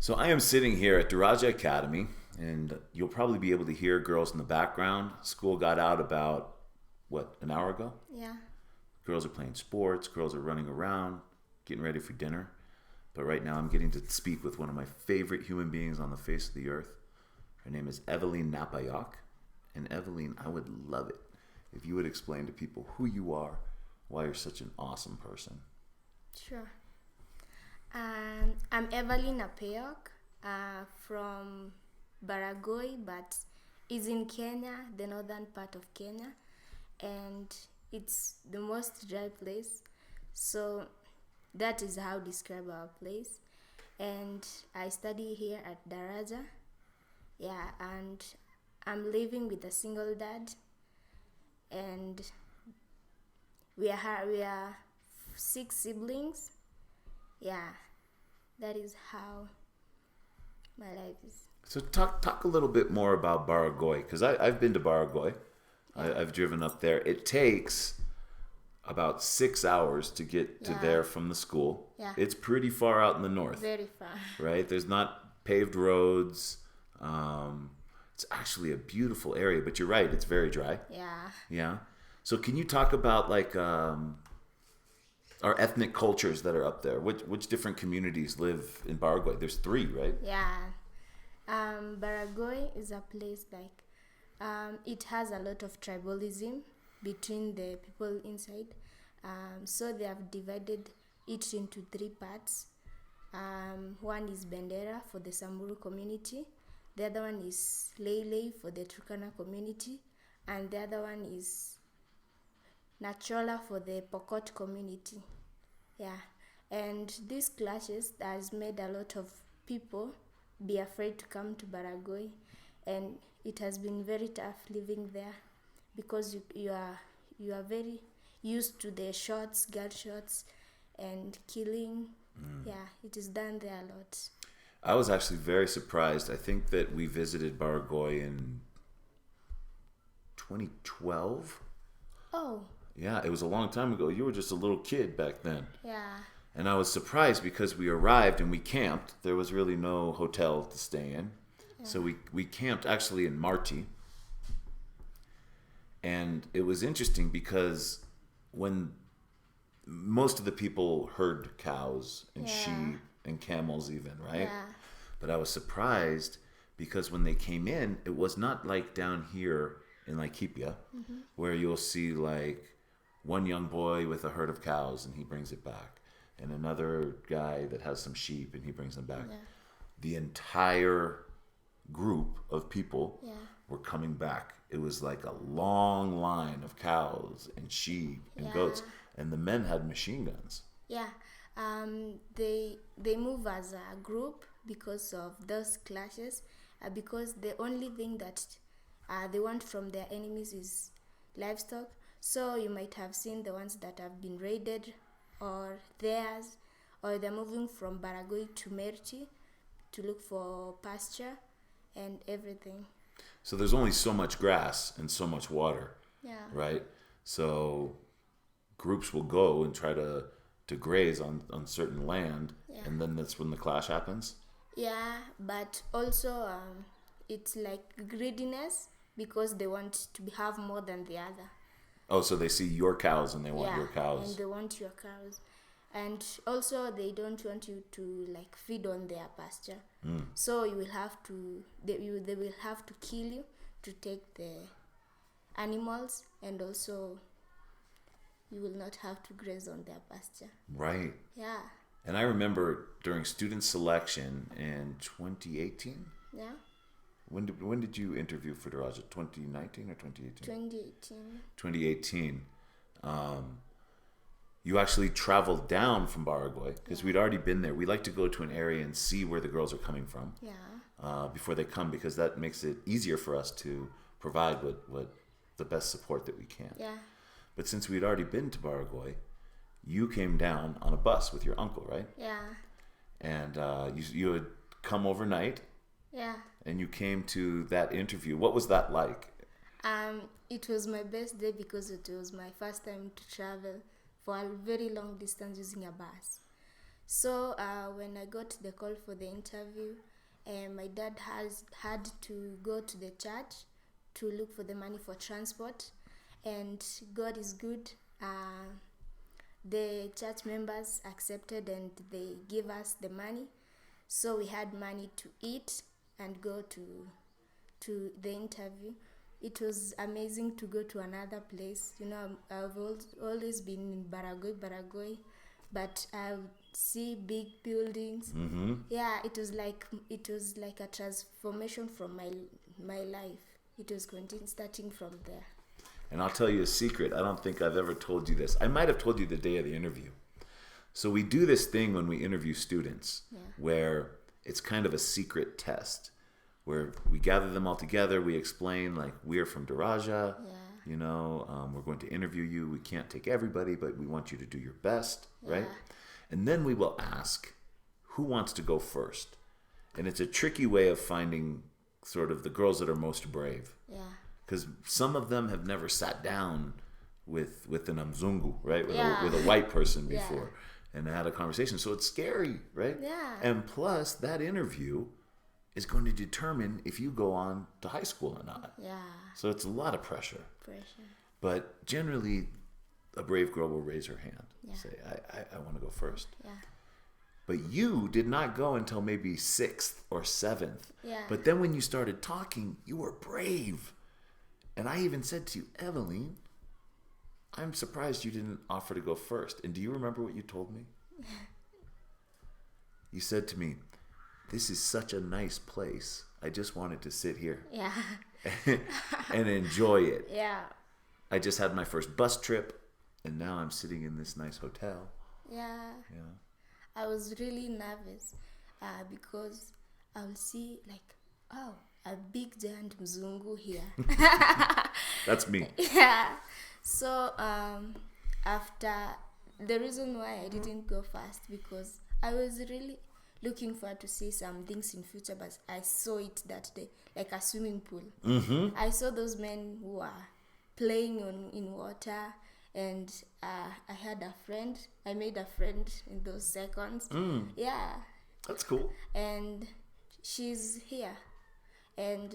So I am sitting here at Daraja Academy, and you'll probably be able to hear girls in the background. School got out about, an hour ago? Yeah. Girls are playing sports, girls are running around, getting ready for dinner. But right now I'm getting to speak with one of my favorite human beings on the face of the earth. Her name is Evelyne Napayak. And Evelyne, I would love it if you would explain to people who you are, why you're such an awesome person. Sure. I'm Evelyne Napayak from Baragoi, but is in Kenya, the northern part of Kenya, and it's the most dry place. So that is how I describe our place. And I study here at Daraja. Yeah, and I'm living with a single dad, and we are 6 siblings. Yeah, that is how my life is. So talk a little bit more about Baragoi, because I've been to Baragoi. I've driven up there. It takes about 6 hours to get to there from the school. Yeah. It's pretty far out in the north. Very far. Right? There's not paved roads. It's actually a beautiful area, but you're right, it's very dry. Yeah. Yeah. So can you talk about our ethnic cultures that are up there? Which different communities live in Baragoi? There's 3, right? Yeah. Baragoi is a place it has a lot of tribalism between the people inside. So they have divided it into 3 parts. One is Bendera for the Samburu community. The other one is Lele for the Turkana community. And the other one is Nachola for the Pokot community. Yeah. And these clashes has made a lot of people be afraid to come to Baragoi. And it has been very tough living there because you are very used to the shots, gunshots, and killing. Yeah, it is done there a lot. I was actually very surprised. I think that we visited Baragoi in 2012. Oh. Yeah, it was a long time ago. You were just a little kid back then. Yeah. And I was surprised because we arrived and we camped. There was really no hotel to stay in. Yeah. So we camped actually in Marti. And it was interesting because when most of the people herd cows and sheep and camels even, right? Yeah. But I was surprised because when they came in, it was not like down here in Laikipia, where you'll see one young boy with a herd of cows and he brings it back, and another guy that has some sheep and he brings them back. Yeah. The entire group of people were coming back. It was like a long line of cows and sheep and goats, and the men had machine guns. Yeah. They move as a group because of those clashes, because the only thing that they want from their enemies is livestock. So you might have seen the ones that have been raided or theirs, or they're moving from Baragoi to Merti to look for pasture and everything. So there's only so much grass and so much water, right? So groups will go and try to graze on certain land, and then that's when the clash happens? Yeah, but also it's like greediness because they want to have more than the other. Oh, so they see your cows and they want your cows. And they want your cows. And also they don't want you to feed on their pasture. So you will have to they will have to kill you to take the animals, and also you will not have to graze on their pasture. Right. Yeah. And I remember during student selection in 2018. Yeah. When did you interview for Daraja? 2019 or 2018? 2018. 2018. You actually traveled down from Baragoi because we'd already been there. We like to go to an area and see where the girls are coming from before they come, because that makes it easier for us to provide what the best support that we can. Yeah. But since we'd already been to Baragoi, you came down on a bus with your uncle, right? Yeah. And you had come overnight. Yeah. And you came to that interview. What was that like? It was my best day because it was my first time to travel for a very long distance using a bus. So when I got the call for the interview, my dad had to go to the church to look for the money for transport, and God is good. The church members accepted and they gave us the money, so we had money to eat and go to the interview. It was amazing to go to another place. I've always been in Baragoy, but I would see big buildings. Mm-hmm. Yeah, it was like a transformation from my life. It was starting from there. And I'll tell you a secret. I don't think I've ever told you this. I might have told you the day of the interview. So we do this thing when we interview students where it's kind of a secret test where we gather them all together. We explain, like, we're from Daraja. Yeah. We're going to interview you. We can't take everybody, but we want you to do your best, right? And then we will ask, who wants to go first? And it's a tricky way of finding sort of the girls that are most brave. Yeah. Because some of them have never sat down with an Mzungu, right? With a white person before and had a conversation. So it's scary, right? Yeah. And plus, that interview is going to determine if you go on to high school or not. Yeah. So it's a lot of pressure. But generally, a brave girl will raise her hand and say, I want to go first. Yeah. But you did not go until maybe 6th or 7th. Yeah. But then when you started talking, you were brave. And I even said to you, Evelyne, I'm surprised you didn't offer to go first. And do you remember what you told me? You said to me, this is such a nice place. I just wanted to sit here Yeah. and enjoy it. Yeah. I just had my first bus trip, and now I'm sitting in this nice hotel. Yeah. Yeah. I was really nervous because I will see a big giant Mzungu here. That's me. Yeah. So after the reason why I didn't go fast because I was really looking forward to see some things in future, but I saw it that day like a swimming pool. Mm-hmm. I saw those men who are playing in water, and I had a friend. I made a friend in those seconds. Yeah. That's cool. And she's here, and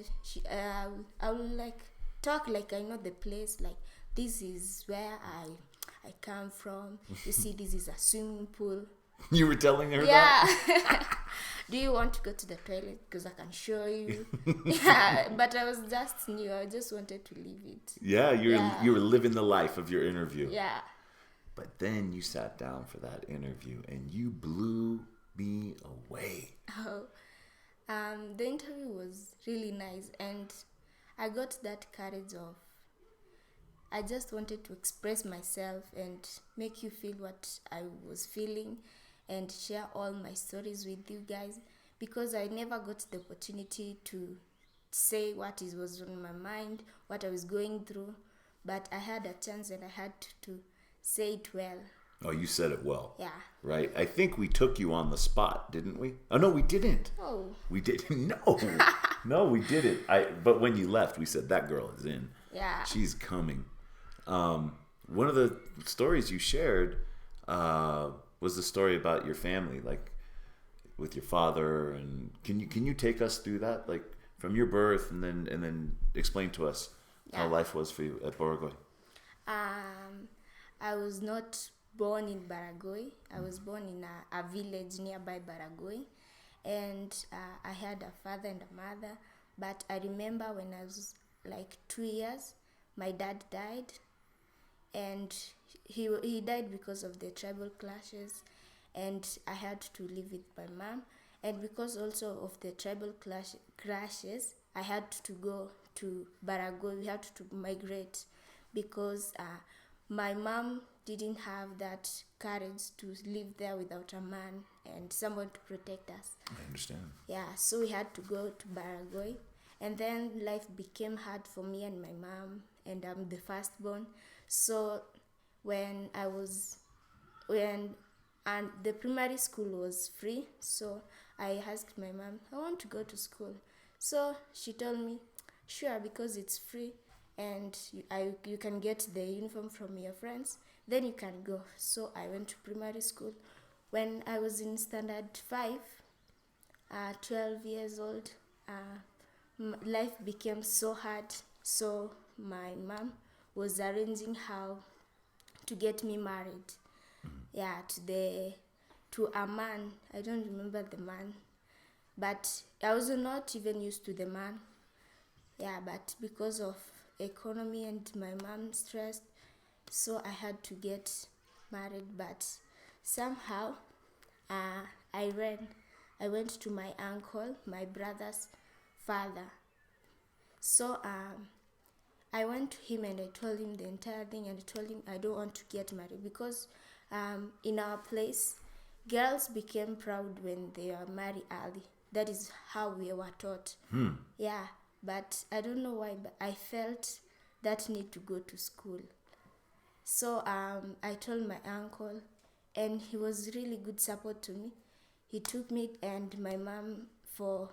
I will like talk like I know the place, like this is where I come from. You see, this is a swimming pool. You were telling her that? Yeah. Do you want to go to the toilet? Because I can show you. Yeah, but I was just new. I just wanted to leave it. Yeah, you were living the life of your interview. Yeah. But then you sat down for that interview and you blew me away. Oh, the interview was really nice, and I got that courage of I just wanted to express myself and make you feel what I was feeling and share all my stories with you guys, because I never got the opportunity to say what was on my mind, what I was going through, but I had a chance and I had to say it well. Oh, you said it well. Yeah. Right? I think we took you on the spot, didn't we? Oh, no, we didn't. Oh. We didn't. No. No, we didn't. But when you left, we said, that girl is in. Yeah. She's coming. One of the stories you shared was the story about your family, like with your father. And can you take us through that, like from your birth, and then explain to us how life was for you at Baragoy? I was not born in Baragoy. I was born in a village nearby Baragoy, and I had a father and a mother. But I remember when I was like 2 years, my dad died, and he died because of the tribal clashes, and I had to live with my mom. And because also of the tribal clashes, I had to go to Baragoy. We had to migrate because my mom didn't have that courage to live there without a man and someone to protect us. I understand. Yeah, so we had to go to Baragoy. And then life became hard for me and my mom, and I'm the firstborn. So when the primary school was free, so I asked my mom, I want to go to school. So she told me, sure, because it's free and you can get the uniform from your friends, then you can go. So I went to primary school When I was in standard 5, 12 years old, life became so hard. So my mom was arranging how to get me married. Yeah, to a man. I don't remember the man, but I was not even used to the man. Yeah, but because of economy and my mom's stress, so I had to get married. But somehow, I went to my uncle, my brother's father. So I went to him and I told him the entire thing, and I told him I don't want to get married because in our place, girls became proud when they are married early. That is how we were taught. Yeah, but I don't know why, but I felt that need to go to school. So I told my uncle, and he was really good support to me. He took me and my mom to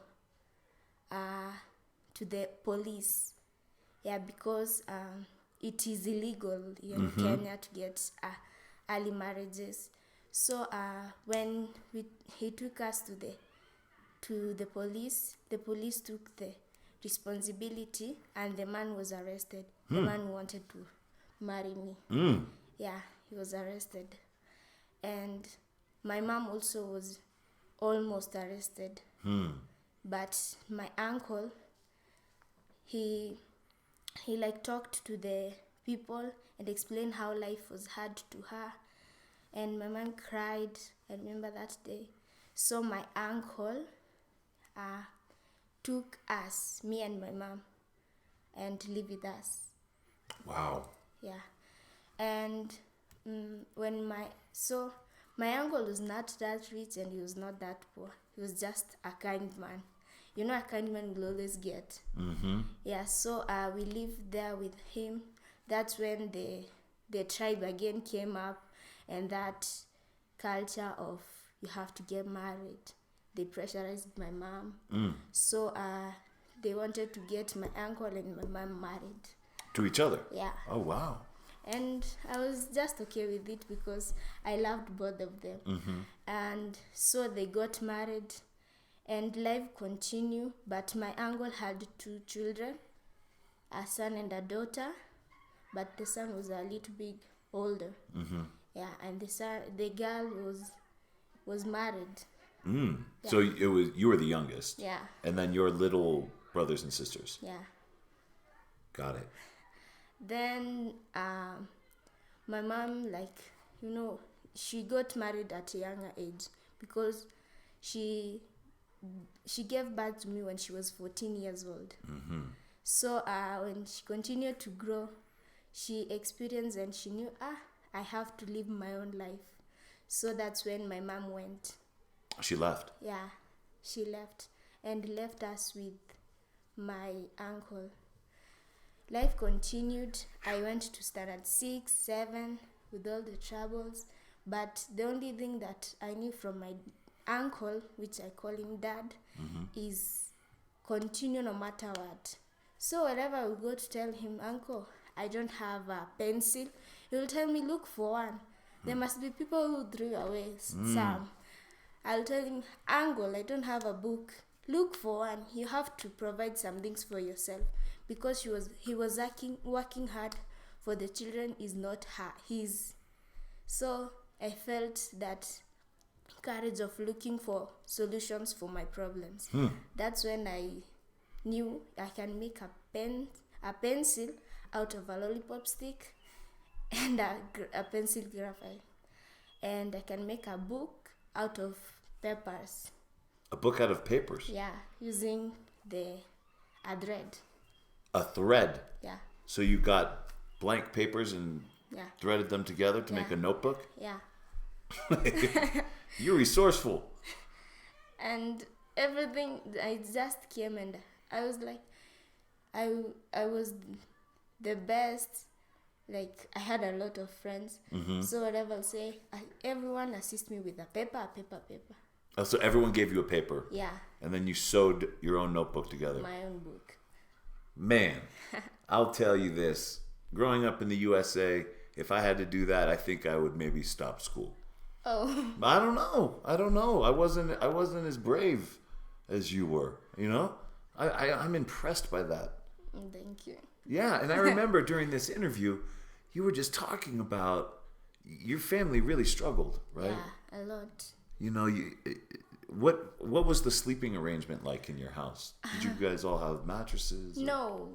the police. Yeah, because it is illegal in Kenya to get early marriages. So when he took us to the police took the responsibility, and the man was arrested. The man who wanted to marry me. Yeah, he was arrested. And my mom also was almost arrested. But my uncle, he like talked to the people and explained how life was hard to her. And my mom cried. I remember that day. So my uncle took us, me and my mom, and lived with us. Wow. Yeah. And my uncle was not that rich and he was not that poor. He was just a kind man. You know, a kind man will always get. Yeah, so we lived there with him. That's when the tribe again came up, and that culture of you have to get married. They pressurized my mom. So they wanted to get my uncle and my mom married. To each other? Yeah. Oh, wow. And I was just okay with it because I loved both of them. And so they got married and life continued. But my uncle had 2 children, a son and a daughter. But the son was a little bit older. Yeah, and the girl was married. Yeah. So you were the youngest. Yeah. And then your little brothers and sisters. Yeah. Got it. Then my mom, she got married at a younger age because she gave birth to me when she was 14 years old. So when she continued to grow, she experienced and she knew, I have to live my own life. So that's when my mom went. She left? Yeah, she left and left us with my uncle. Life continued. I went to standard 6, 7 with all the troubles. But the only thing that I knew from my uncle, which I call him dad, is continue no matter what. So wherever I would go to tell him, Uncle, I don't have a pencil, he will tell me, look for one. There must be people who threw away some. I'll tell him, Uncle, I don't have a book. Look for one. You have to provide some things for yourself. Because he was working hard for the children is not his. So I felt that courage of looking for solutions for my problems. That's when I knew I can make a pencil out of a lollipop stick and a pencil graphite. And I can make a book out of papers. A book out of papers? Yeah, using a thread. A thread? Yeah. So you got blank papers and threaded them together to make a notebook? Yeah. You're resourceful. And everything, I just came and I was like, I was the best. Like, I had a lot of friends. So whatever I'll say, everyone assist me with a paper. Oh, so everyone gave you a paper? Yeah. And then you sewed your own notebook together? My own book. Man, I'll tell you this. Growing up in the USA, if I had to do that, I think I would maybe stop school. Oh. I don't know. I wasn't as brave as you were. You know, I'm impressed by that. Thank you. Yeah, and I remember during this interview, you were just talking about your family really struggled, right? Yeah, a lot. You know, what was the sleeping arrangement like in your house? Did you guys all have mattresses? No.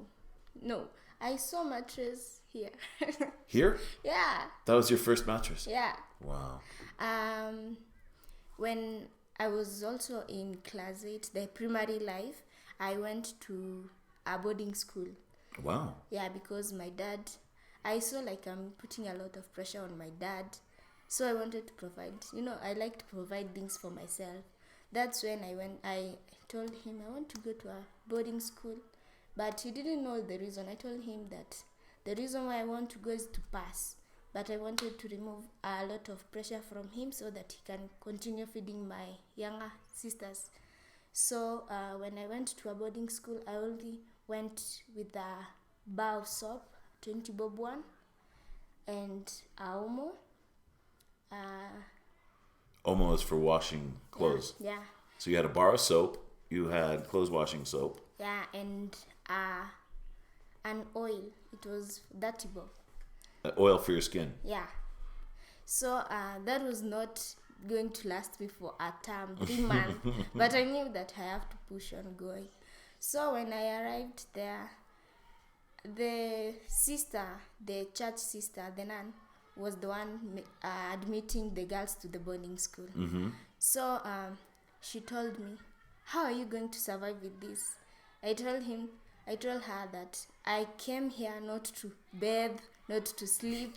I saw mattress here. Here? Yeah. That was your first mattress? Yeah. Wow. When I was also in class 8, the primary life, I went to a boarding school. Wow. Yeah, because my dad, I saw like I'm putting a lot of pressure on my dad. So I wanted to provide, I like to provide things for myself. That's when I told him I want to go to a boarding school. But he didn't know the reason. I told him that the reason why I want to go is to pass. But I wanted to remove a lot of pressure from him so that he can continue feeding my younger sisters. So when I went to a boarding school, I only went with a bar of soap, 20 bob one, and a Omo. Omo is for washing clothes. Yeah. So you had a bar of soap, you had clothes washing soap. Yeah, and an oil. It was dirty bob. Oil for your skin. Yeah. So that was not going to last me for a term, 3 months. But I knew that I have to push on going. So when I arrived there, the church sister, the nun, was the one admitting the girls to the boarding school. Mm-hmm. So she told me, how are you going to survive with this? I told her that I came here not to bathe, not to sleep.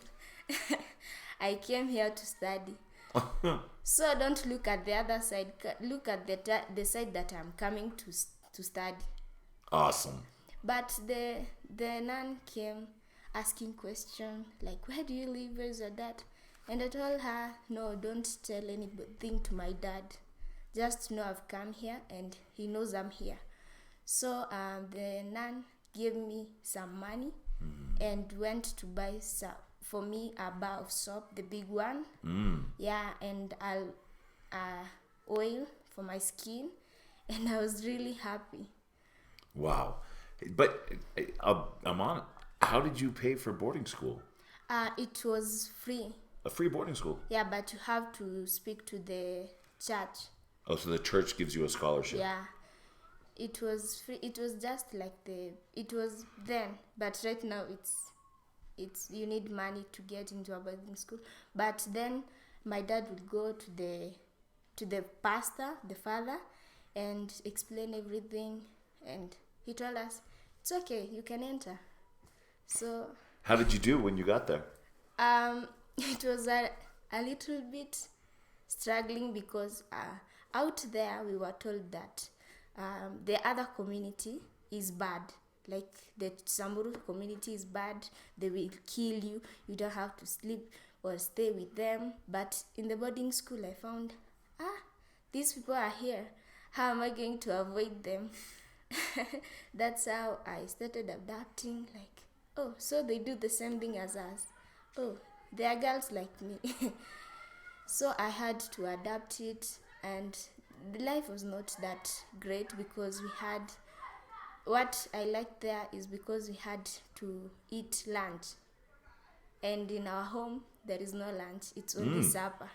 I came here to study. So don't look at the other side. Look at the side that I'm coming to study. Awesome. But the nun came asking questions like, where do you live? Where's your dad? And I told her, no, don't tell anything to my dad. Just know I've come here and he knows I'm here. So the nun gave me some money and went to buy for me a bar of soap, the big one. Yeah, and oil for my skin. And I was really happy. Wow. But I'm on it. How did you pay for boarding school? It was free. A free boarding school? Yeah, but you have to speak to the church. Oh, so the church gives you a scholarship? Yeah. It was free. It was just like it was then, but right now it's you need money to get into a boarding school. But then my dad would go to the pastor, the father, and explain everything, and he told us, it's okay, you can enter. So how did you do when you got there? It was a little bit struggling because out there we were told that the other community is bad. Like the Samburu community is bad. They will kill you. You don't have to sleep or stay with them. But in the boarding school I found, these people are here. How am I going to avoid them? That's how I started adapting. Like, oh, so they do the same thing as us. Oh, they are girls like me. So I had to adapt it, and the life was not that great because we had, what I liked there is because we had to eat lunch, and in our home there is no lunch, it's only supper.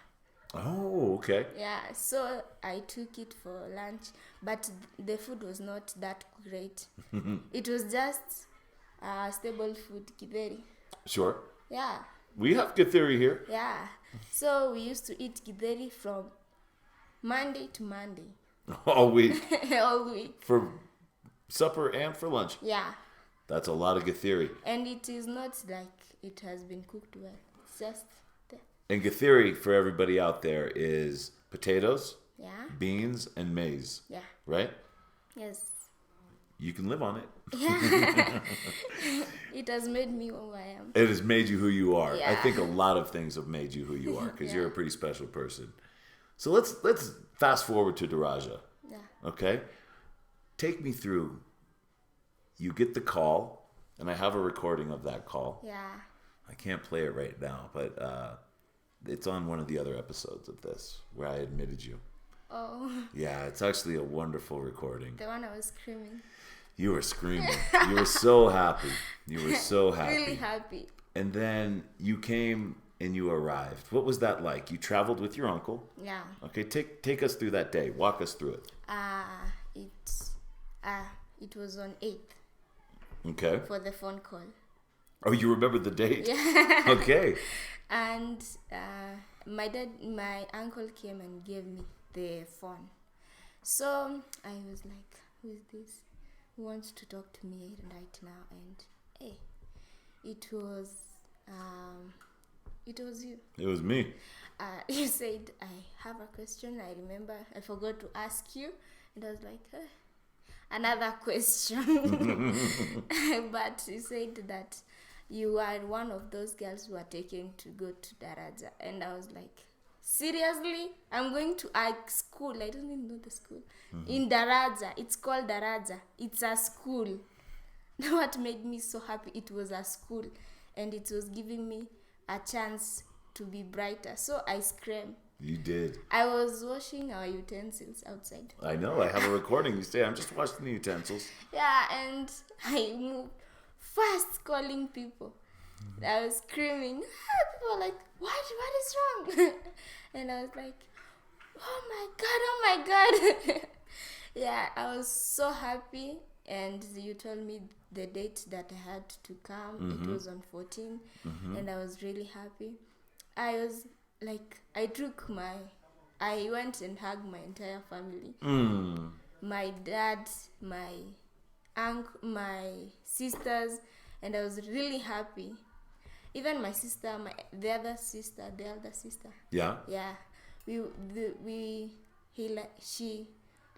Oh, okay. Yeah, so I took it for lunch, but the food was not that great. It was just stable food, githeri. Sure. Yeah. We have githeri here. Yeah. So we used to eat githeri from Monday to Monday. All week. All week. For supper and for lunch. Yeah. That's a lot of githeri. And it is not like it has been cooked well. It's just there. And githeri, for everybody out there, is potatoes, Yeah. beans, and maize. Yeah. Right? Yes. You can live on it. Yeah. It has made me who I am. It has made you who you are. Yeah. I think a lot of things have made you who you are because Yeah. you're a pretty special person. So let's fast forward to Daraja. Yeah. Okay? Take me through. You get the call, and I have a recording of that call. Yeah. I can't play it right now, but It's on one of the other episodes of this where I admitted you. Oh. Yeah, it's actually a wonderful recording. The one I was screaming. You were screaming. You were so happy. You were so happy. Really happy. And then you came and you arrived. What was that like? You traveled with your uncle. Yeah. Okay, take us through that day. Walk us through it. It was on 8th. Okay. For the phone call. Oh, you remember the date? Yeah. Okay. And my uncle came and gave me the phone. So I was like, who is this? Who wants to talk to me right now? And hey, it was you. It was me. You said, I have a question. I remember I forgot to ask you. And I was like, another question. But you said that you are one of those girls who are taken to go to Daraja. And I was like, seriously? I'm going to a school. I don't even know the school. In Daraja. It's called Daraja. It's a school. What made me so happy, it was a school. And it was giving me a chance to be brighter. So I screamed. You did. I was washing our utensils outside. I know. I have a recording. You say, I'm just washing the utensils. Yeah, and I moved fast calling people. I was screaming. People were like, what is wrong? And I was like, oh my God. Yeah, I was so happy. And you told me the date that I had to come. It was on 14. And I was really happy. I was like, I went and hugged my entire family. My dad, my uncle, my sisters, and I was really happy. Even my sister, the elder sister. Yeah. Yeah. She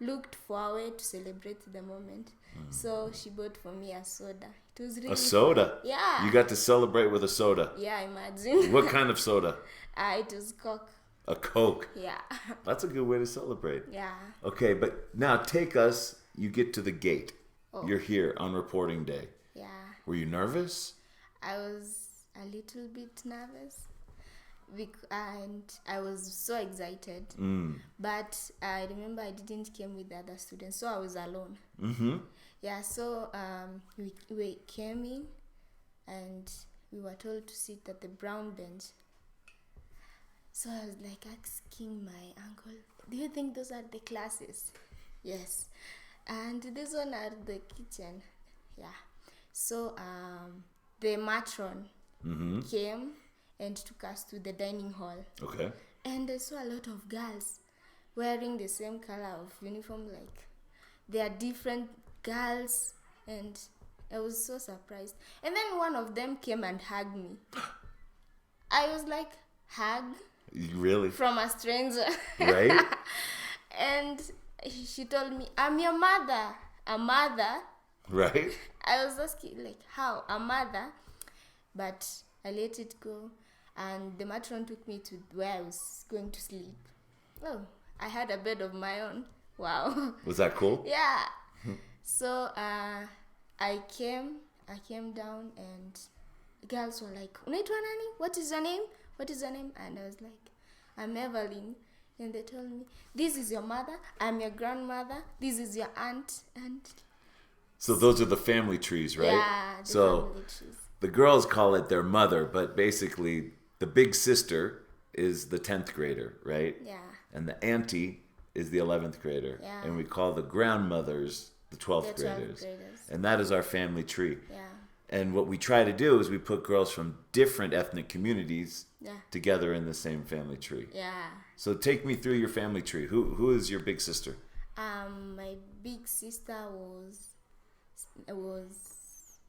looked for a way to celebrate the moment. So she bought for me a soda. It was really a soda? fun. Yeah. You got to celebrate with a soda? Yeah, imagine. What kind of soda? It was Coke. A Coke? Yeah. That's a good way to celebrate. Yeah. Okay, but now take us, you get to the gate. Oh. You're here on reporting day. Yeah. Were you nervous? I was a little bit nervous. And I was so excited. But I remember I didn't come with the other students, so I was alone. Yeah, so we came in and we were told to sit at the brown bench. So I was like asking my uncle, do you think those are the classes? Yes. And this one are the kitchen. Yeah. So the matron came and took us to the dining hall. Okay. And I saw a lot of girls wearing the same color of uniform, like they are different girls, and I was so surprised. And then one of them came and hugged me. I was like, hug? Really? From a stranger. Right? And she told me, I'm your mother. A mother? Right? I was asking, like, how? A mother? But I let it go. And the matron took me to where I was going to sleep. Oh, I had a bed of my own. Wow. Was that cool? Yeah. So I came down and girls were like, Unaitwa nani? What is your name? What is your name? And I was like, I'm Evelyne. And they told me, this is your mother, I'm your grandmother, this is your aunt. And so those are the family trees, right? Yeah, the family trees. The girls call it their mother, but basically the big sister is the 10th grader, right? Yeah. And the auntie is the 11th grader. Yeah. And we call the grandmothers the 12th graders. And that is our family tree. Yeah. And what we try to do is we put girls from different ethnic communities together in the same family tree. Yeah. So take me through your family tree. Who is your big sister? My big sister was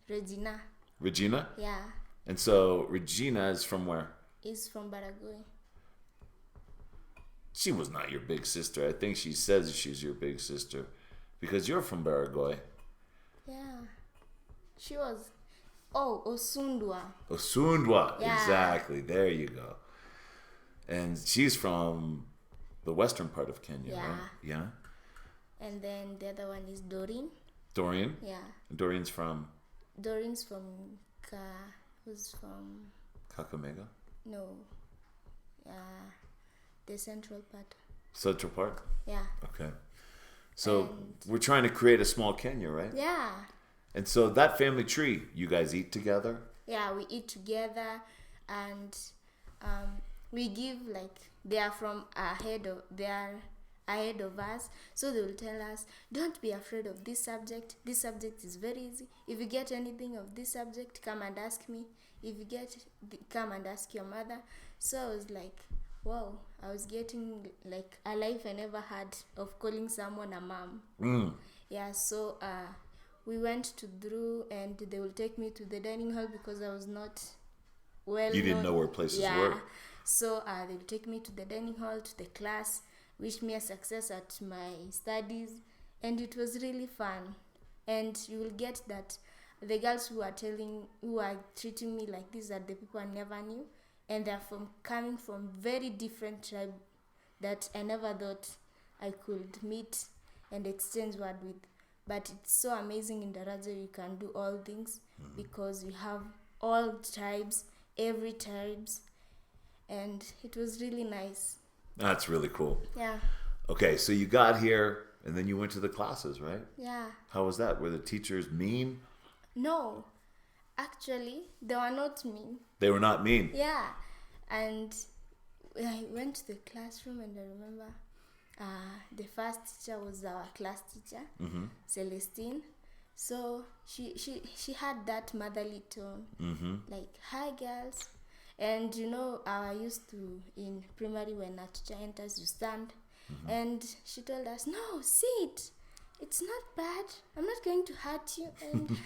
Regina. Regina? Yeah. And so Regina is from where? Is from Baragoy. She was not your big sister. I think she says she's your big sister because you're from Baragoy. Yeah. She was. Oh, Osundwa. Osundwa. Yeah. Exactly. There you go. And she's from the western part of Kenya, right? Yeah. And then the other one is Doreen. Dorian? Yeah. And Dorian's from? Doreen's from who's from? Kakamega? No. the central part. Central Park? Yeah. Okay. So And- we're trying to create a small Kenya, right? Yeah. And so that family tree, you guys eat together? Yeah, we eat together, and we give, like, they are ahead of us, so they will tell us, don't be afraid of this subject. This subject is very easy. If you get anything of this subject, come and ask me. If you come and ask your mother. So I was like, wow, I was getting like a life I never had of calling someone a mom. Yeah, so we went through, and they will take me to the dining hall because I was not well. You didn't know where places were. So they will take me to the dining hall, to the class, wish me a success at my studies, and it was really fun. And you will get that the girls who are treating me like this are the people I never knew, and they're coming from very different tribe that I never thought I could meet and exchange word with. But it's so amazing in Daraja, you can do all things because you have all tribes, every tribes, and it was really nice. That's really cool. Yeah. Okay, so you got here and then you went to the classes, right? Yeah. How was that? Were the teachers mean? No, actually, they were not mean. They were not mean. Yeah, and I went to the classroom, and I remember the first teacher was our class teacher, Celestine. So she had that motherly tone, like, hi girls. And I used to, in primary, when a teacher enters, you stand. And she told us, no, sit. It's not bad. I'm not going to hurt you. And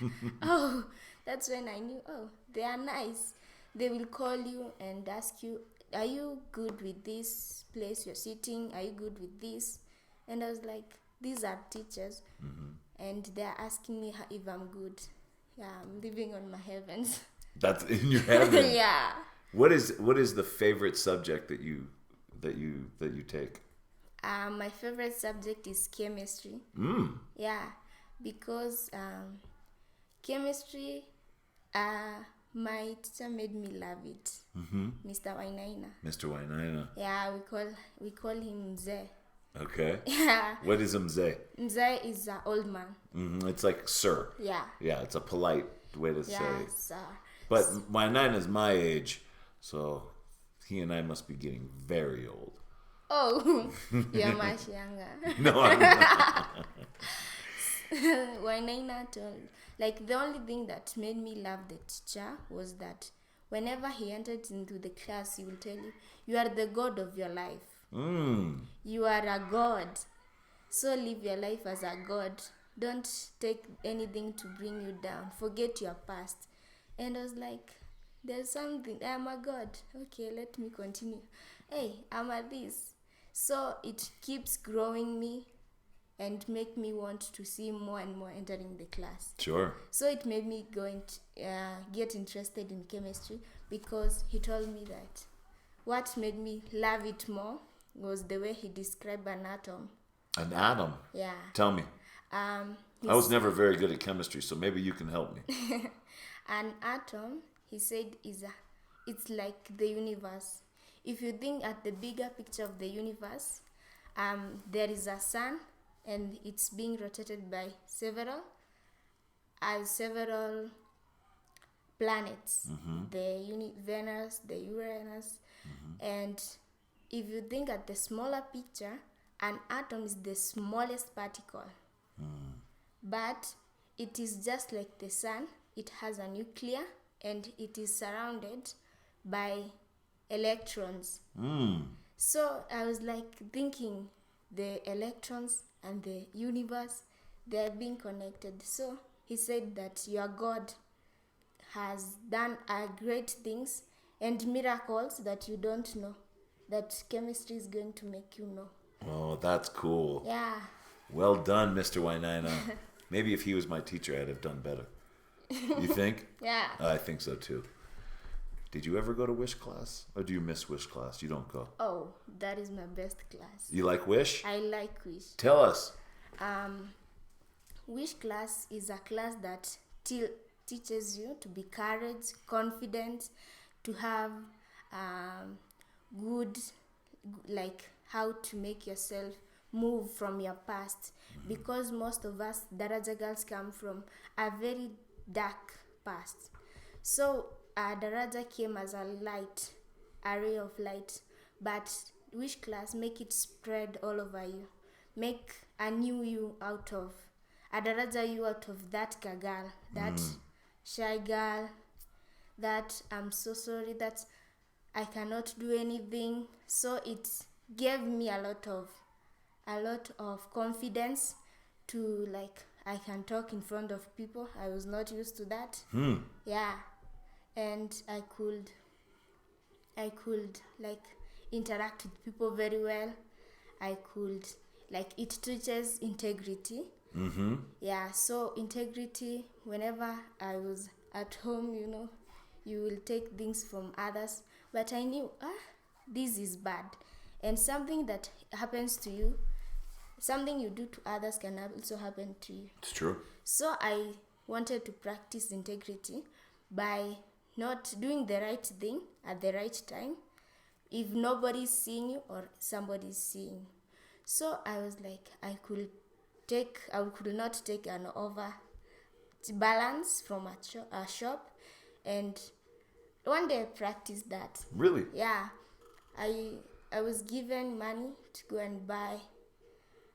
oh, that's when I knew, oh, they are nice. They will call you and ask you, are you good with this place you're sitting? Are you good with this? And I was like, these are teachers. And they're asking me if I'm good. Yeah, I'm living on my heavens. That's in your heaven. Yeah. What is the favorite subject that you take? My favorite subject is chemistry. Yeah, because chemistry, my teacher made me love it. Mr. Wainaina. Mr. Wainaina. Yeah, we call him Mzee. Okay. Yeah. What is Mzee? Mzee is an old man. It's like sir. Yeah. Yeah, it's a polite way to say. Yes. But Wainaina's my age, so he and I must be getting very old. Oh, you're much younger. No, I'm not. Wainaina told, like, the only thing that made me love the teacher was that whenever he entered into the class, he will tell you, you are the god of your life. You are a god. So live your life as a god. Don't take anything to bring you down. Forget your past. And I was like, there's something. I'm a god. Okay, let me continue. Hey, I'm a this. So it keeps growing me and make me want to see more and more entering the class. Sure. So it made me get interested in chemistry, because he told me that what made me love it more was the way he described an atom. An atom? Yeah. Tell me. I was never very good at chemistry, so maybe you can help me. An atom, he said, it's like the universe. If you think at the bigger picture of the universe, there is a sun, and it's being rotated by several planets. The Venus, the Uranus. And if you think at the smaller picture, an atom is the smallest particle. But it is just like the sun. It has a nucleus, and it is surrounded by electrons. So I was like thinking, the electrons and the universe, they are being connected. So he said that your God has done great things and miracles that you don't know, that chemistry is going to make you know. Oh, that's cool. Yeah. Well done, Mr. Wainaina. Maybe if he was my teacher, I'd have done better. You think? Yeah. I think so too. Did you ever go to Wish class? Or do you miss Wish class? You don't go. Oh, that is my best class. You like Wish? I like Wish. Tell us. Wish class is a class that teaches you to be courage, confident, to have good, like how to make yourself move from your past, because most of us Daraja girls come from a very dark past. So Daraja came as a light, a ray of light, but which class make it spread all over you, make a new you out of a Daraja you out of that girl, that shy girl, that I'm so sorry, that I cannot do anything. So it gave me a lot of confidence to, like, I can talk in front of people. I was not used to that. Yeah. And I could like interact with people very well. I could, like, it teaches integrity. Yeah, so integrity, whenever I was at home, you will take things from others, but I knew this is bad, and something that happens to you, something you do to others can also happen to you. It's true. So I wanted to practice integrity by not doing the right thing at the right time if nobody's seeing you or somebody's seeing you. So I was like, I could not take an over balance from a shop, and one day I practiced that. Really? Yeah. I was given money to go and buy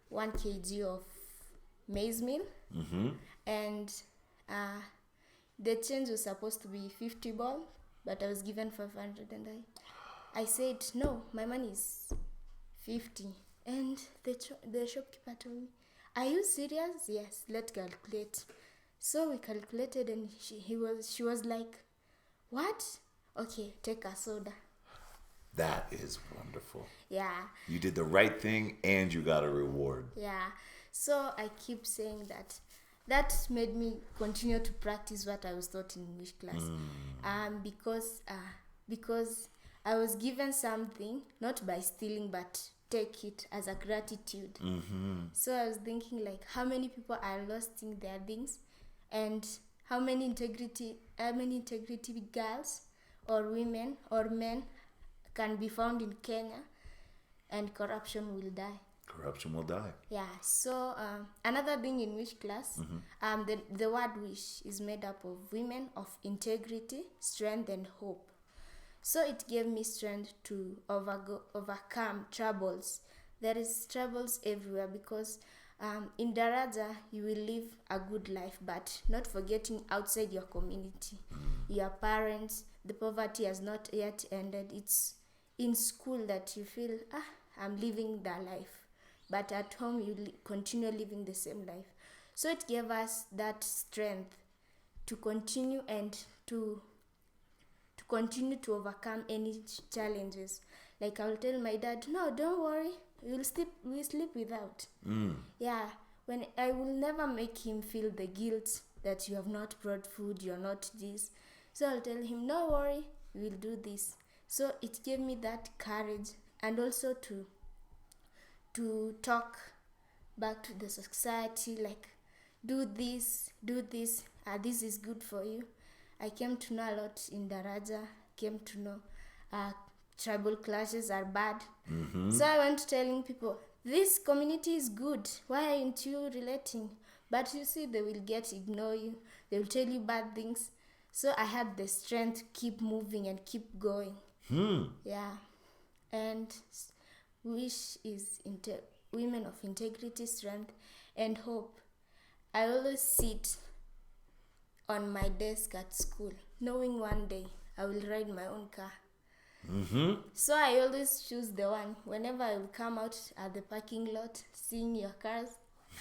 1 kg of maize meal, and the change was supposed to be 50 bob, but I was given 500, and I said, no, my money is 50, and the shopkeeper told me, are you serious? Yes, let's calculate. So we calculated, and she was like, what? Okay, take a soda. That is wonderful. Yeah. You did the right thing and you got a reward. Yeah. So I keep saying that. That made me continue to practice what I was taught in English class. Because I was given something, not by stealing, but take it as a gratitude. So I was thinking, like, how many people are losing their things, and how many integrity girls or women or men can be found in Kenya, and corruption will die. Corruption will die. Yeah. So another thing in wish class, the word wish is made up of women of integrity, strength, and hope. So it gave me strength to overcome troubles. There is troubles everywhere, because in Daraja you will live a good life, but not forgetting outside your community, your parents. The poverty has not yet ended. It's in school that you feel, I'm living the life, but at home you continue living the same life. So it gave us that strength to continue and to continue to overcome any challenges. Like, I will tell my dad, no, don't worry, we'll sleep without. Yeah, when I will never make him feel the guilt that you have not brought food, you're not this. So I'll tell him, no worry, we'll do this. So it gave me that courage, and also to talk back to the society, like, do this, this is good for you. I came to know a lot in Daraja, came to know tribal clashes are bad. So I went telling people, this community is good, why aren't you relating? But you see, they will ignore you, they will tell you bad things. So I had the strength to keep moving and keep going. Yeah. And wish is women of integrity, strength, and hope. I always sit on my desk at school, knowing one day I will ride my own car. So I always choose the one. Whenever I will come out at the parking lot, seeing your cars,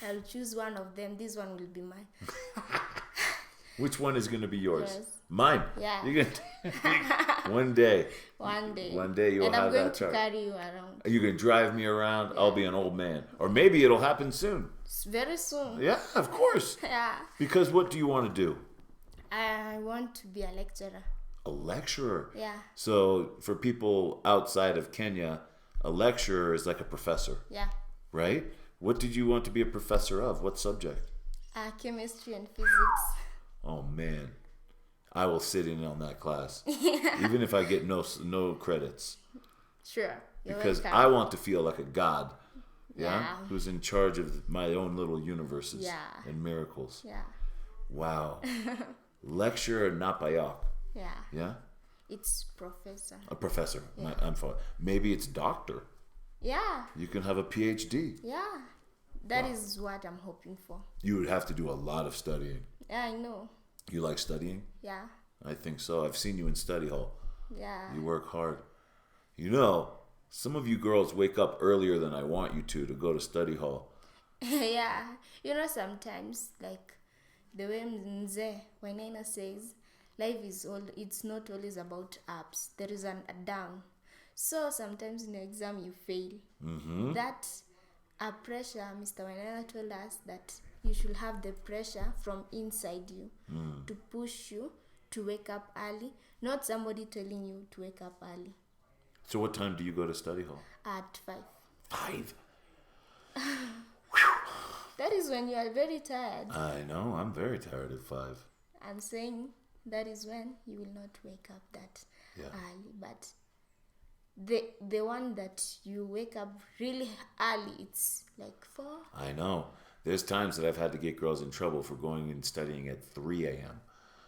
I'll choose one of them. This one will be mine. Which one is going to be yours? Yes. Mine. Yeah. You're gonna one day. One day. One day you'll have that truck. And I'm going to carry you around. You're going to drive me around. Yeah. I'll be an old man. Or maybe it'll happen soon. Very soon. Yeah, of course. Yeah. Because what do you want to do? I want to be a lecturer. A lecturer? Yeah. So for people outside of Kenya, a lecturer is like a professor. Yeah. Right? What did you want to be a professor of? What subject? Chemistry and physics. Oh, man. I will sit in on that class. Even if I get no credits. Sure. You're Because welcome. I want to feel like a god. Yeah. Who's in charge of my own little universes and miracles. Yeah. Wow. Lecturer Napayok. Yeah. Yeah? It's professor. A professor. Yeah. I'm fine. Maybe it's doctor. Yeah. You can have a PhD. Yeah. That is what I'm hoping for. You would have to do a lot of studying. Yeah, I know. You like studying? Yeah. I think so. I've seen you in study hall. Yeah. You work hard. You know, some of you girls wake up earlier than I want you to go to study hall. Yeah. You know, sometimes, like, the way Mzee Wainaina says, life is it's not always about ups. There is a down. So sometimes in your exam you fail. Mm-hmm. That pressure, Mr. Wainaina told us that you should have the pressure from inside you to push you to wake up early, not somebody telling you to wake up early. So what time do you go to study hall? At 5. 5? That is when you are very tired. I know. I'm very tired at 5. I'm saying that is when you will not wake up that early. But the one that you wake up really early, it's like 4. I know. There's times that I've had to get girls in trouble for going and studying at 3 a.m.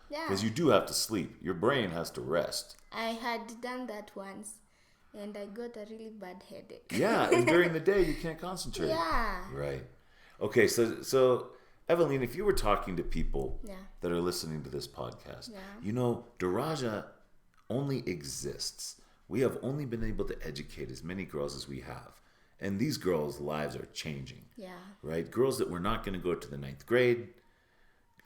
Yeah. Because you do have to sleep. Your brain has to rest. I had done that once, and I got a really bad headache. Yeah, and during the day you can't concentrate. Yeah. Right. Okay, so Evelyne, if you were talking to people Yeah. that are listening to this podcast, Yeah. you know, Daraja only exists. We have only been able to educate as many girls as we have. And these girls' lives are changing. Yeah. Right? Girls that were not going to go to the 9th grade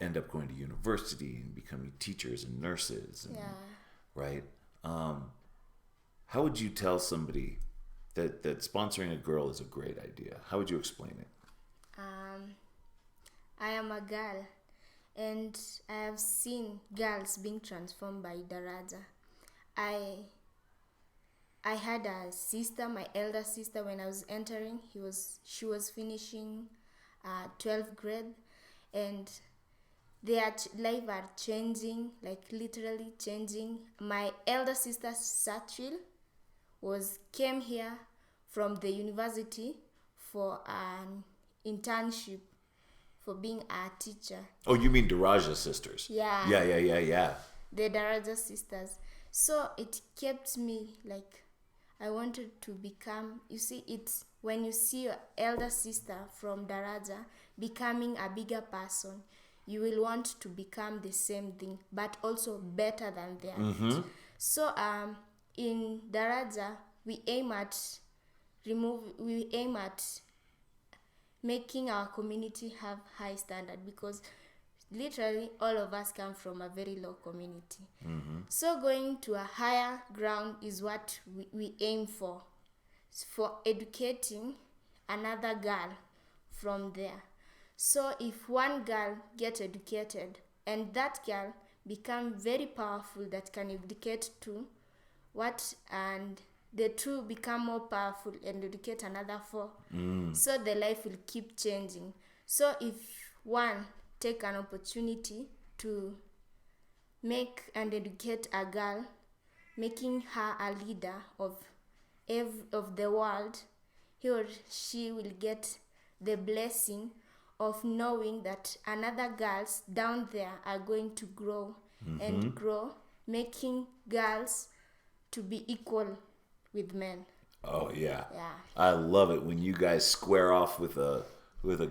end up going to university and becoming teachers and nurses. And, Yeah. Right? How would you tell somebody that sponsoring a girl is a great idea? How would you explain it? I am a girl, and I have seen girls being transformed by Daraja. I had a sister, my elder sister, when I was entering. She was finishing 12th grade, and their life are changing, like literally changing. My elder sister Satchil came here from the university for an internship for being a teacher. Oh, you mean Daraja sisters? Yeah. Yeah. The Daraja sisters. So it kept me like I wanted to become. You see, it's when you see your elder sister from Daraja becoming a bigger person, you will want to become the same thing, but also better than them. Mm-hmm. So in Daraja, we aim at making our community have high standard, because literally all of us come from a very low community. Mm-hmm. So going to a higher ground is what we aim for educating another girl from there. So if one girl gets educated and that girl become very powerful, that can educate two, and the two become more powerful and educate another 4. So the life will keep changing. So if one take an opportunity to make and educate a girl, making her a leader of the world, he or she will get the blessing of knowing that another girls down there are going to grow and grow, making girls to be equal with men. Oh yeah. Yeah. I love it when you guys square off with a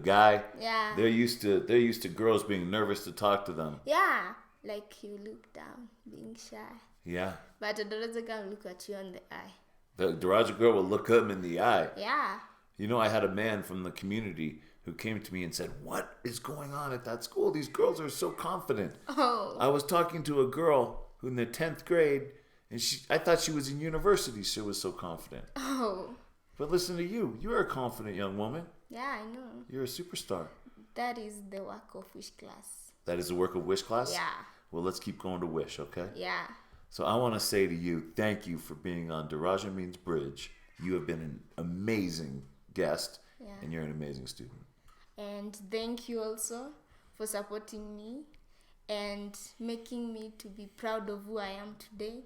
guy. Yeah. They're used to girls being nervous to talk to them. Yeah. Like you look down, being shy. Yeah. But a Daraja girl look at you on the eye. The Daraja girl will look him in the eye. Yeah. You know, I had a man from the community who came to me and said, "What is going on at that school? These girls are so confident." Oh. I was talking to a girl who in the 10th grade, and I thought she was in university. She was so confident. Oh. But listen to you. You're a confident young woman. Yeah, I know. You're a superstar. That is the work of Wish class. That is the work of Wish class? Yeah. Well, let's keep going to Wish, okay? Yeah. So I want to say to you, thank you for being on Daraja Means Bridge. You have been an amazing guest, and you're an amazing student. And thank you also for supporting me and making me to be proud of who I am today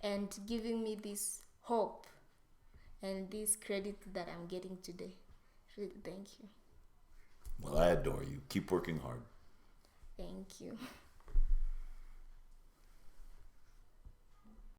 and giving me this hope and this credit that I'm getting today. Really, thank you. Well, I adore you. Keep working hard. Thank you.